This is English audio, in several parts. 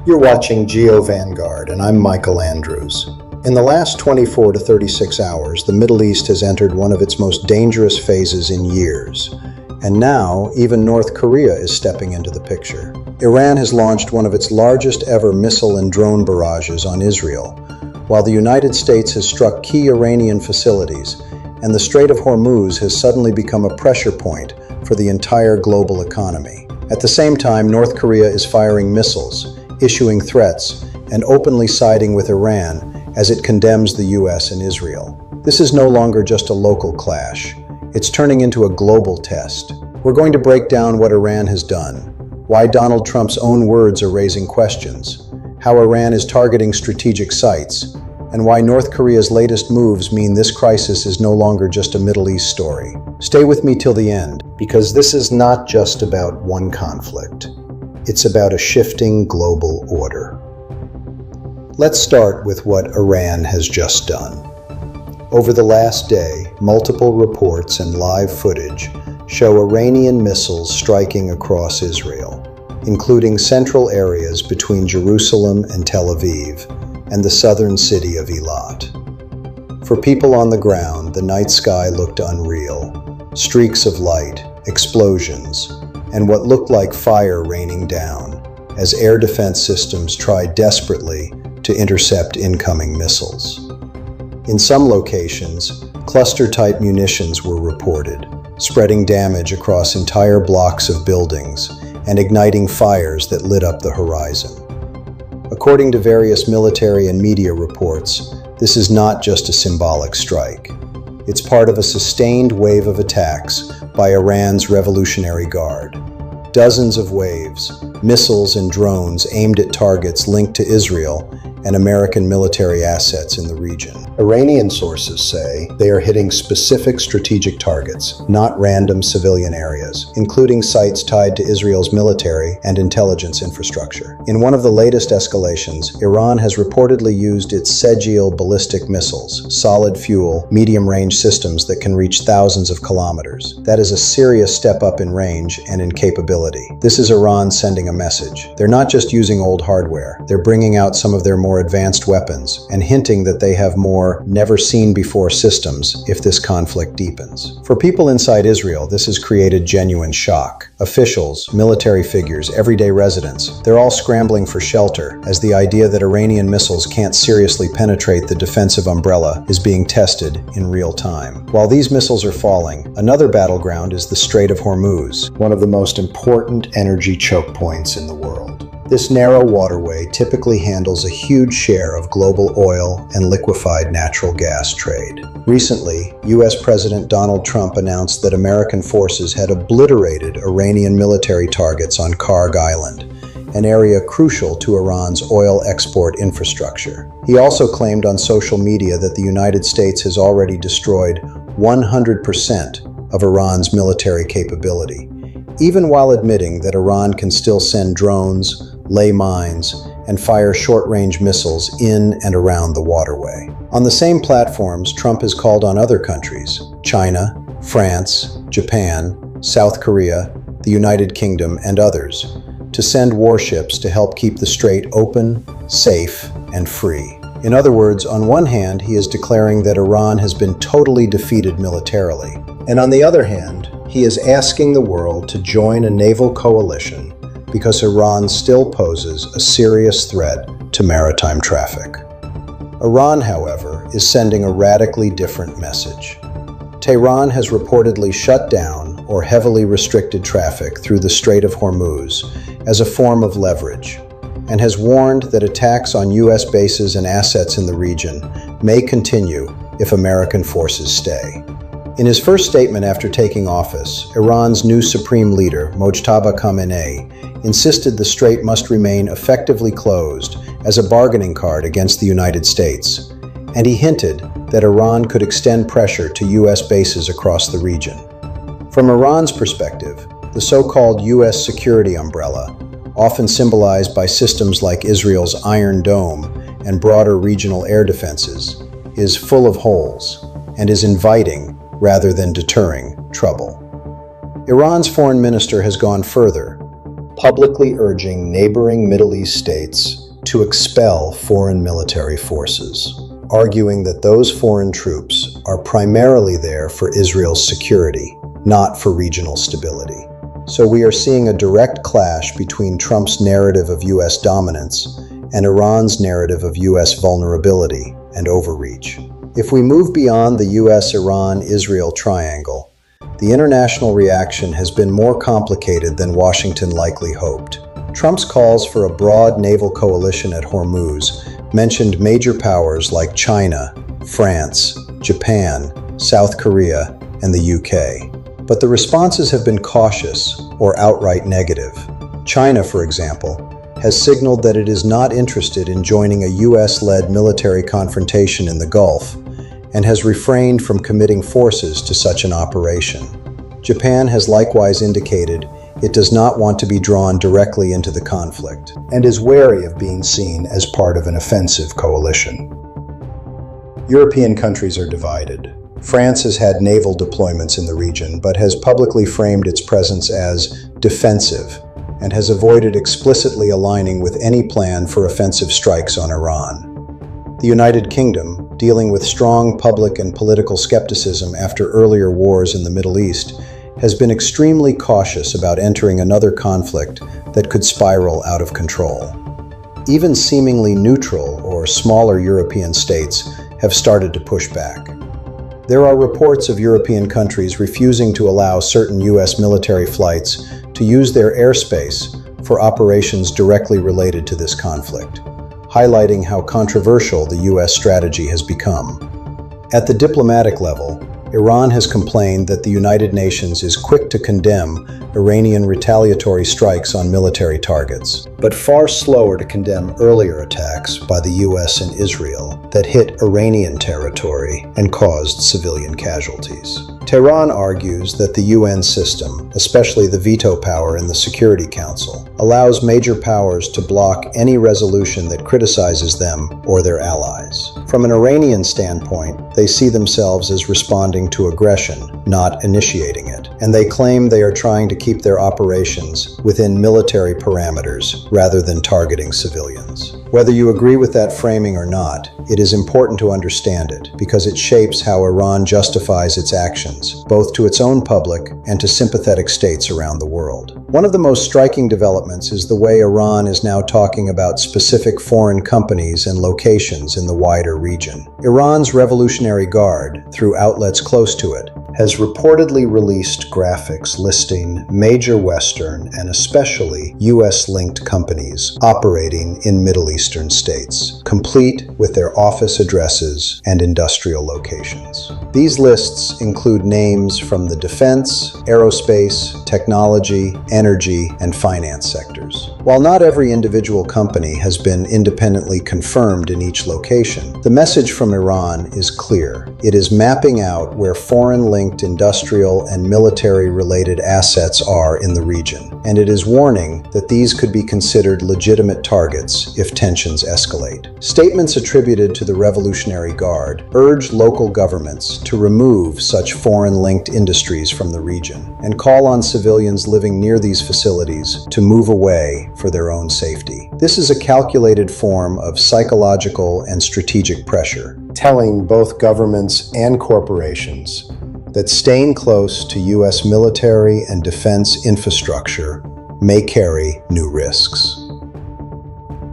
You're watching Geo Vanguard, and I'm Michael Andrews. In the last 24 to 36 hours, the Middle East has entered one of its most dangerous phases in years. And now, even North Korea is stepping into the picture. Iran has launched one of its largest ever missile and drone barrages on Israel, while the United States has struck key Iranian facilities, and the Strait of Hormuz has suddenly become a pressure point for the entire global economy. At the same time, North Korea is firing missiles, issuing threats, and openly siding with Iran as it condemns the US and Israel. This is no longer just a local clash. It's turning into a global test. We're going to break down what Iran has done, why Donald Trump's own words are raising questions, how Iran is targeting strategic sites, and why North Korea's latest moves mean this crisis is no longer just a Middle East story. Stay with me till the end, because this is not just about one conflict. It's about a shifting global order. Let's start with what Iran has just done. Over the last day, multiple reports and live footage show Iranian missiles striking across Israel, including central areas between Jerusalem and Tel Aviv, and the southern city of Eilat. For people on the ground, the night sky looked unreal. Streaks of light, explosions, and what looked like fire raining down as air defense systems tried desperately to intercept incoming missiles. In some locations, cluster-type munitions were reported, spreading damage across entire blocks of buildings and igniting fires that lit up the horizon. According to various military and media reports, this is not just a symbolic strike. It's part of a sustained wave of attacks by Iran's Revolutionary Guard. Dozens of waves, missiles and drones aimed at targets linked to Israel and American military assets in the region. Iranian sources say they are hitting specific strategic targets, not random civilian areas, including sites tied to Israel's military and intelligence infrastructure. In one of the latest escalations, Iran has reportedly used its Segil ballistic missiles, solid fuel, medium-range systems that can reach thousands of kilometers. That is a serious step up in range and in capability. This is Iran sending a message. They're not just using old hardware, they're bringing out some of their more advanced weapons and hinting that they have more never-seen-before systems if this conflict deepens. For people inside Israel, this has created genuine shock. Officials, military figures, everyday residents, they're all scrambling for shelter as the idea that Iranian missiles can't seriously penetrate the defensive umbrella is being tested in real time. While these missiles are falling, another battleground is the Strait of Hormuz, one of the most important energy choke points in the world. This narrow waterway typically handles a huge share of global oil and liquefied natural gas trade. Recently, US President Donald Trump announced that American forces had obliterated Iranian military targets on Karg Island, an area crucial to Iran's oil export infrastructure. He also claimed on social media that the United States has already destroyed 100% of Iran's military capability, even while admitting that Iran can still send drones, lay mines, and fire short-range missiles in and around the waterway. On the same platforms, Trump has called on other countries, China, France, Japan, South Korea, the United Kingdom, and others, to send warships to help keep the strait open, safe, and free. In other words, on one hand, he is declaring that Iran has been totally defeated militarily, and on the other hand, he is asking the world to join a naval coalition because Iran still poses a serious threat to maritime traffic. Iran, however, is sending a radically different message. Tehran has reportedly shut down or heavily restricted traffic through the Strait of Hormuz as a form of leverage, and has warned that attacks on US bases and assets in the region may continue if American forces stay. In his first statement after taking office, Iran's new supreme leader, Mojtaba Khamenei, insisted the strait must remain effectively closed as a bargaining card against the United States, and he hinted that Iran could extend pressure to US bases across the region. From Iran's perspective, the so-called US security umbrella, often symbolized by systems like Israel's Iron Dome and broader regional air defenses, is full of holes and is inviting rather than deterring trouble. Iran's foreign minister has gone further, publicly urging neighboring Middle East states to expel foreign military forces, arguing that those foreign troops are primarily there for Israel's security, not for regional stability. So we are seeing a direct clash between Trump's narrative of U.S. dominance and Iran's narrative of U.S. vulnerability and overreach. If we move beyond the U.S., Iran, Israel triangle, the international reaction has been more complicated than Washington likely hoped. Trump's calls for a broad naval coalition at Hormuz mentioned major powers like China, France, Japan, South Korea, and the UK. But the responses have been cautious or outright negative. China, for example, has signaled that it is not interested in joining a US-led military confrontation in the Gulf and has refrained from committing forces to such an operation. Japan has likewise indicated it does not want to be drawn directly into the conflict and is wary of being seen as part of an offensive coalition. European countries are divided. France has had naval deployments in the region, but has publicly framed its presence as defensive and has avoided explicitly aligning with any plan for offensive strikes on Iran. The United Kingdom, dealing with strong public and political skepticism after earlier wars in the Middle East, has been extremely cautious about entering another conflict that could spiral out of control. Even seemingly neutral or smaller European states have started to push back. There are reports of European countries refusing to allow certain U.S. military flights to use their airspace for operations directly related to this conflict, highlighting how controversial the U.S. strategy has become. At the diplomatic level, Iran has complained that the United Nations is quick to condemn Iranian retaliatory strikes on military targets, but far slower to condemn earlier attacks by the US and Israel that hit Iranian territory and caused civilian casualties. Tehran argues that the UN system, especially the veto power in the Security Council, allows major powers to block any resolution that criticizes them or their allies. From an Iranian standpoint, they see themselves as responding to aggression, not initiating it, and they claim they are trying to keep their operations within military parameters rather than targeting civilians. Whether you agree with that framing or not, it is important to understand it because it shapes how Iran justifies its actions, both to its own public and to sympathetic states around the world. One of the most striking developments is the way Iran is now talking about specific foreign companies and locations in the wider region. Iran's Revolutionary Guard, through outlets close to it, has reportedly released graphics listing major Western and especially US-linked companies operating in Middle Eastern states, complete with their office addresses and industrial locations. These lists include names from the defense, aerospace, technology, energy, and finance sectors. While not every individual company has been independently confirmed in each location, the message from Iran is clear. It is mapping out where foreign-linked industrial and military-related assets are in the region, and it is warning that these could be considered legitimate targets if tensions escalate. Statements attributed to the Revolutionary Guard urge local governments to remove such foreign-linked industries from the region and call on civilians living near these facilities to move away for their own safety. This is a calculated form of psychological and strategic pressure, telling both governments and corporations that staying close to U.S. military and defense infrastructure may carry new risks.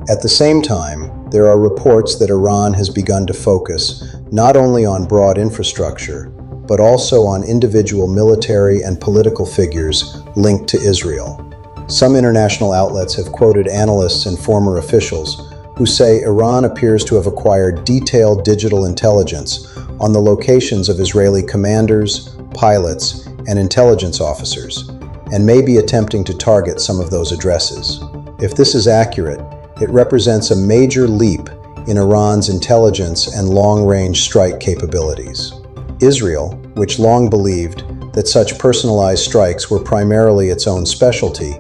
At the same time, there are reports that Iran has begun to focus not only on broad infrastructure, but also on individual military and political figures linked to Israel. Some international outlets have quoted analysts and former officials who say Iran appears to have acquired detailed digital intelligence on the locations of Israeli commanders, pilots, and intelligence officers, and may be attempting to target some of those addresses. If this is accurate, it represents a major leap in Iran's intelligence and long-range strike capabilities. Israel, which long believed that such personalized strikes were primarily its own specialty,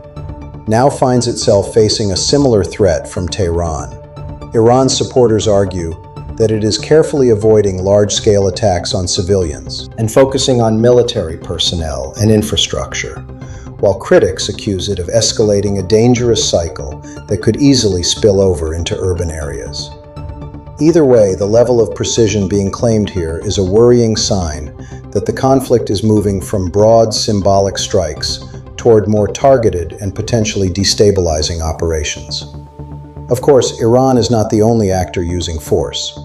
now finds itself facing a similar threat from Tehran. Iran's supporters argue that it is carefully avoiding large-scale attacks on civilians and focusing on military personnel and infrastructure, while critics accuse it of escalating a dangerous cycle that could easily spill over into urban areas. Either way, the level of precision being claimed here is a worrying sign that the conflict is moving from broad symbolic strikes toward more targeted and potentially destabilizing operations. Of course, Iran is not the only actor using force.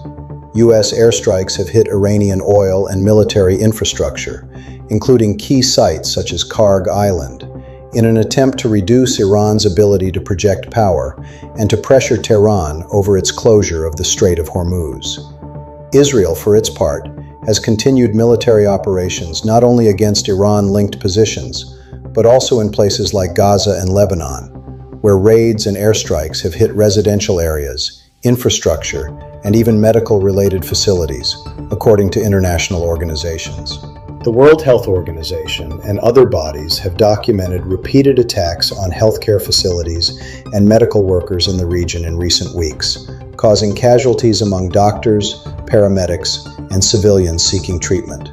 U.S. airstrikes have hit Iranian oil and military infrastructure, including key sites such as Karg Island, in an attempt to reduce Iran's ability to project power and to pressure Tehran over its closure of the Strait of Hormuz. Israel, for its part, has continued military operations not only against Iran-linked positions, but also in places like Gaza and Lebanon, where raids and airstrikes have hit residential areas, infrastructure, and even medical-related facilities, according to international organizations. The World Health Organization and other bodies have documented repeated attacks on healthcare facilities and medical workers in the region in recent weeks, causing casualties among doctors, paramedics, and civilians seeking treatment.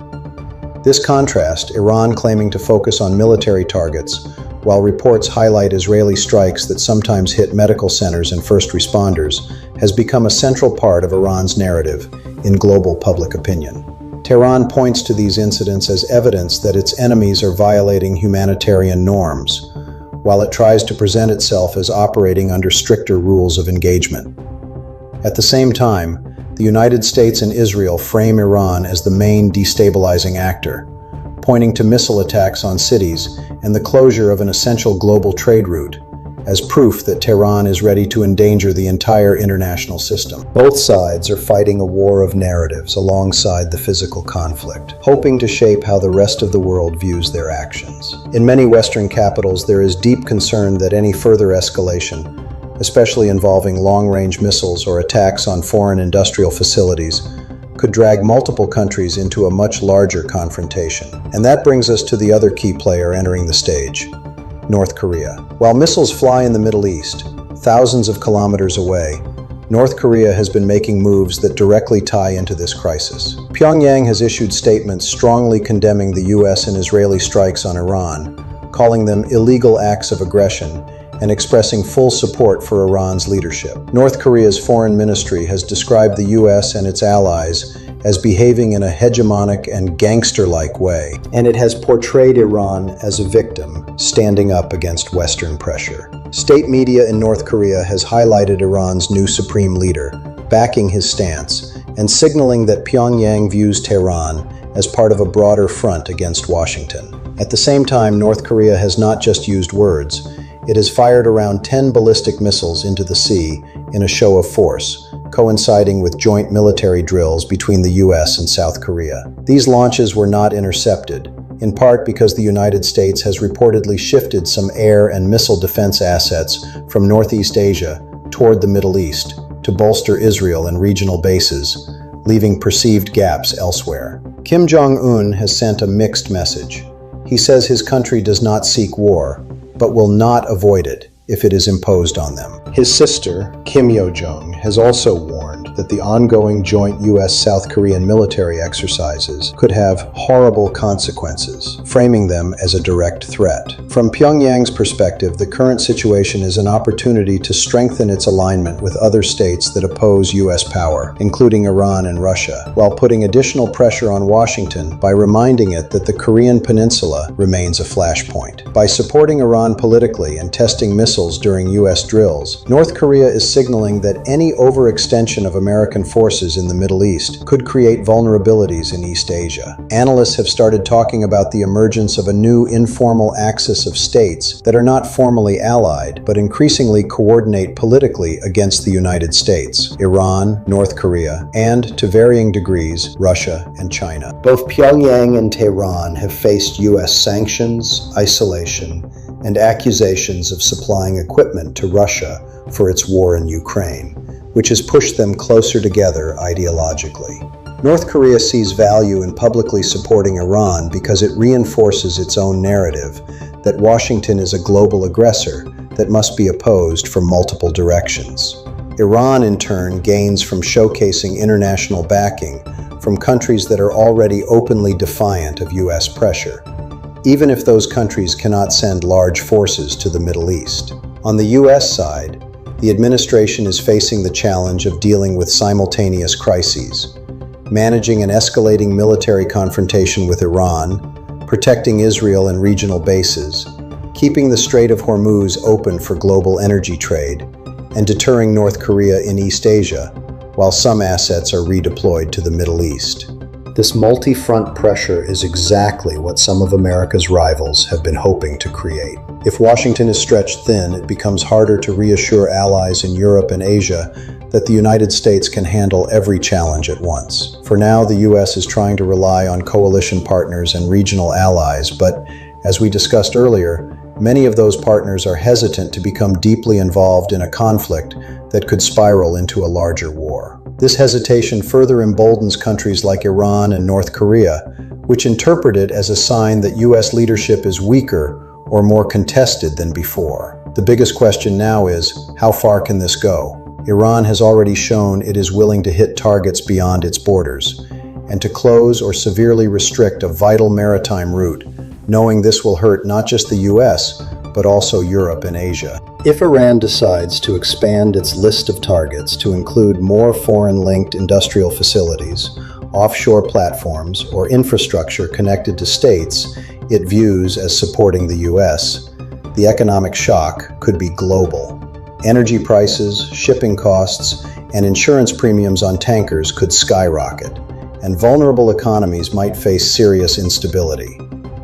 This contrast, Iran claiming to focus on military targets, while reports highlight Israeli strikes that sometimes hit medical centers and first responders, has become a central part of Iran's narrative in global public opinion. Tehran points to these incidents as evidence that its enemies are violating humanitarian norms, while it tries to present itself as operating under stricter rules of engagement. At the same time, the United States and Israel frame Iran as the main destabilizing actor, pointing to missile attacks on cities and the closure of an essential global trade route as proof that Tehran is ready to endanger the entire international system. Both sides are fighting a war of narratives alongside the physical conflict, hoping to shape how the rest of the world views their actions. In many Western capitals, there is deep concern that any further escalation, especially involving long-range missiles or attacks on foreign industrial facilities, could drag multiple countries into a much larger confrontation. And that brings us to the other key player entering the stage: North Korea. While missiles fly in the Middle East, thousands of kilometers away, North Korea has been making moves that directly tie into this crisis. Pyongyang has issued statements strongly condemning the U.S. and Israeli strikes on Iran, calling them illegal acts of aggression and expressing full support for Iran's leadership. North Korea's foreign ministry has described the U.S. and its allies as behaving in a hegemonic and gangster-like way, and it has portrayed Iran as a victim standing up against Western pressure. State media in North Korea has highlighted Iran's new supreme leader, backing his stance and signaling that Pyongyang views Tehran as part of a broader front against Washington. At the same time, North Korea has not just used words. It has fired around 10 ballistic missiles into the sea in a show of force, coinciding with joint military drills between the U.S. and South Korea. These launches were not intercepted, in part because the United States has reportedly shifted some air and missile defense assets from Northeast Asia toward the Middle East to bolster Israel and regional bases, leaving perceived gaps elsewhere. Kim Jong-un has sent a mixed message. He says his country does not seek war, but will not avoid it if it is imposed on them. His sister, Kim Yo-jong, has also warned that the ongoing joint U.S.-South Korean military exercises could have horrible consequences, framing them as a direct threat. From Pyongyang's perspective, the current situation is an opportunity to strengthen its alignment with other states that oppose U.S. power, including Iran and Russia, while putting additional pressure on Washington by reminding it that the Korean Peninsula remains a flashpoint. By supporting Iran politically and testing missiles during U.S. drills, North Korea is signaling that any overextension of American forces in the Middle East could create vulnerabilities in East Asia. Analysts have started talking about the emergence of a new informal axis of states that are not formally allied, but increasingly coordinate politically against the United States: Iran, North Korea, and, to varying degrees, Russia and China. Both Pyongyang and Tehran have faced U.S. sanctions, isolation, and accusations of supplying equipment to Russia for its war in Ukraine, which has pushed them closer together ideologically. North Korea sees value in publicly supporting Iran because it reinforces its own narrative that Washington is a global aggressor that must be opposed from multiple directions. Iran, in turn, gains from showcasing international backing from countries that are already openly defiant of U.S. pressure. even if those countries cannot send large forces to the Middle East. On the US side, the administration is facing the challenge of dealing with simultaneous crises, managing an escalating military confrontation with Iran, protecting Israel and regional bases, keeping the Strait of Hormuz open for global energy trade, and deterring North Korea in East Asia, while some assets are redeployed to the Middle East. This multi-front pressure is exactly what some of America's rivals have been hoping to create. If Washington is stretched thin, it becomes harder to reassure allies in Europe and Asia that the United States can handle every challenge at once. For now, the U.S. is trying to rely on coalition partners and regional allies, but as we discussed earlier, many of those partners are hesitant to become deeply involved in a conflict that could spiral into a larger war. This hesitation further emboldens countries like Iran and North Korea, which interpret it as a sign that U.S. leadership is weaker or more contested than before. The biggest question now is, how far can this go? Iran has already shown it is willing to hit targets beyond its borders, and to close or severely restrict a vital maritime route, knowing this will hurt not just the U.S., but also Europe and Asia. If Iran decides to expand its list of targets to include more foreign-linked industrial facilities, offshore platforms, or infrastructure connected to states it views as supporting the U.S., the economic shock could be global. Energy prices, shipping costs, and insurance premiums on tankers could skyrocket, and vulnerable economies might face serious instability.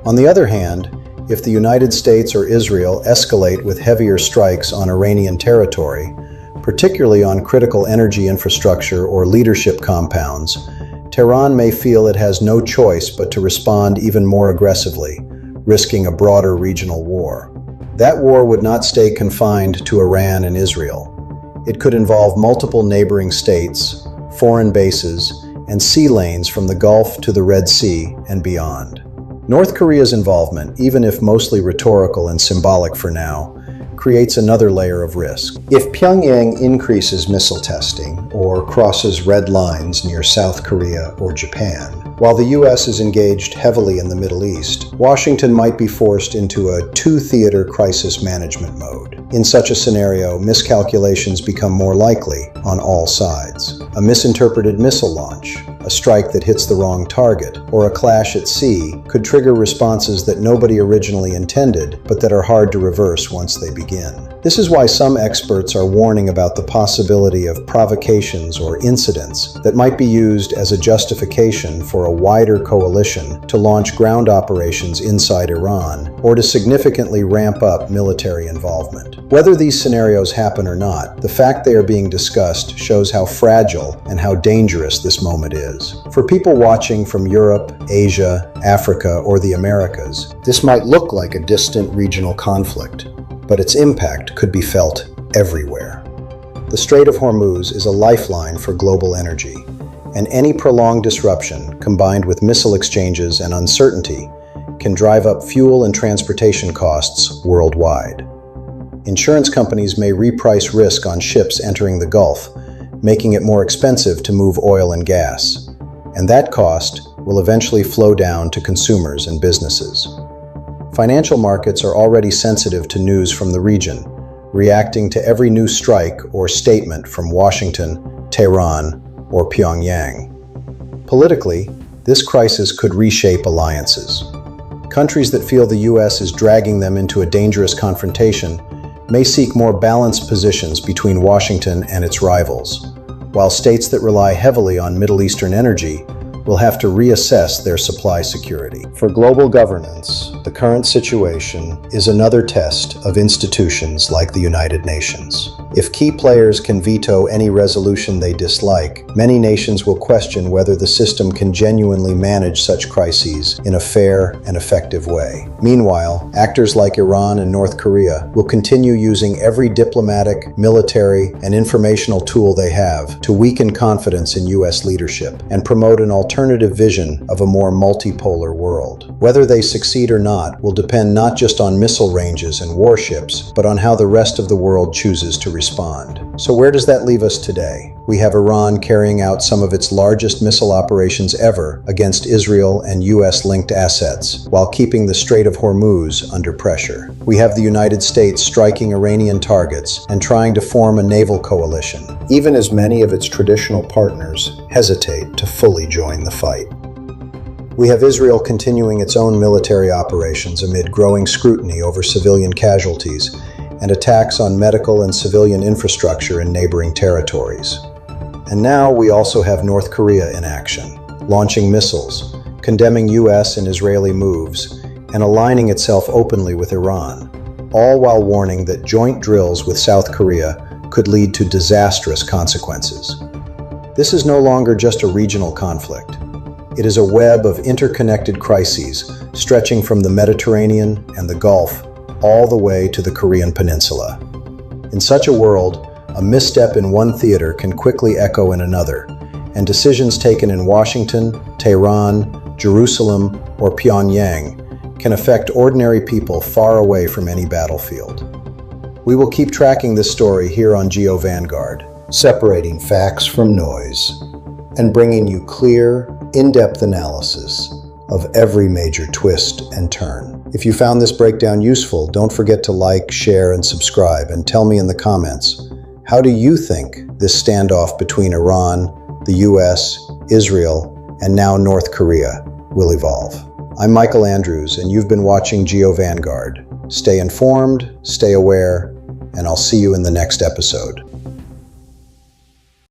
On the other hand, if the United States or Israel escalate with heavier strikes on Iranian territory, particularly on critical energy infrastructure or leadership compounds, Tehran may feel it has no choice but to respond even more aggressively, risking a broader regional war. That war would not stay confined to Iran and Israel. It could involve multiple neighboring states, foreign bases, and sea lanes from the Gulf to the Red Sea and beyond. North Korea's involvement, even if mostly rhetorical and symbolic for now, creates another layer of risk. If Pyongyang increases missile testing or crosses red lines near South Korea or Japan, while the U.S. is engaged heavily in the Middle East, Washington might be forced into a two-theater crisis management mode. In such a scenario, miscalculations become more likely on all sides. A misinterpreted missile launch, a strike that hits the wrong target, or a clash at sea could trigger responses that nobody originally intended, but that are hard to reverse once they begin. This is why some experts are warning about the possibility of provocations or incidents that might be used as a justification for a wider coalition to launch ground operations inside Iran or to significantly ramp up military involvement. Whether these scenarios happen or not, the fact they are being discussed shows how fragile and how dangerous this moment is. For people watching from Europe, Asia, Africa, or the Americas, this might look like a distant regional conflict, but its impact could be felt everywhere. The Strait of Hormuz is a lifeline for global energy, and any prolonged disruption, combined with missile exchanges and uncertainty, can drive up fuel and transportation costs worldwide. Insurance companies may reprice risk on ships entering the Gulf, making it more expensive to move oil and gas, and that cost will eventually flow down to consumers and businesses. Financial markets are already sensitive to news from the region, reacting to every new strike or statement from Washington, Tehran, or Pyongyang. Politically, this crisis could reshape alliances. Countries that feel the U.S. is dragging them into a dangerous confrontation may seek more balanced positions between Washington and its rivals, while states that rely heavily on Middle Eastern energy will have to reassess their supply security. For global governance, the current situation is another test of institutions like the United Nations. If key players can veto any resolution they dislike, many nations will question whether the system can genuinely manage such crises in a fair and effective way. Meanwhile, actors like Iran and North Korea will continue using every diplomatic, military, and informational tool they have to weaken confidence in U.S. leadership and promote an alternative alternative vision of a more multipolar world. Whether they succeed or not will depend not just on missile ranges and warships, but on how the rest of the world chooses to respond. So where does that leave us today? We have Iran carrying out some of its largest missile operations ever against Israel and US-linked assets, while keeping the Strait of Hormuz under pressure. We have the United States striking Iranian targets and trying to form a naval coalition, even as many of its traditional partners hesitate to fully join the fight. We have Israel continuing its own military operations amid growing scrutiny over civilian casualties and attacks on medical and civilian infrastructure in neighboring territories. And now we also have North Korea in action, launching missiles, condemning US and Israeli moves, and aligning itself openly with Iran, all while warning that joint drills with South Korea could lead to disastrous consequences. This is no longer just a regional conflict. It is a web of interconnected crises stretching from the Mediterranean and the Gulf all the way to the Korean Peninsula. In such a world, a misstep in one theater can quickly echo in another, and decisions taken in Washington, Tehran, Jerusalem, or Pyongyang can affect ordinary people far away from any battlefield. We will keep tracking this story here on Geo Vanguard, separating facts from noise, and bringing you clear, in-depth analysis of every major twist and turn. If you found this breakdown useful, don't forget to like, share, and subscribe, and tell me in the comments, how do you think this standoff between Iran, the US, Israel, and now North Korea will evolve? I'm Michael Andrews, and you've been watching Geo Vanguard. Stay informed, stay aware, and I'll see you in the next episode.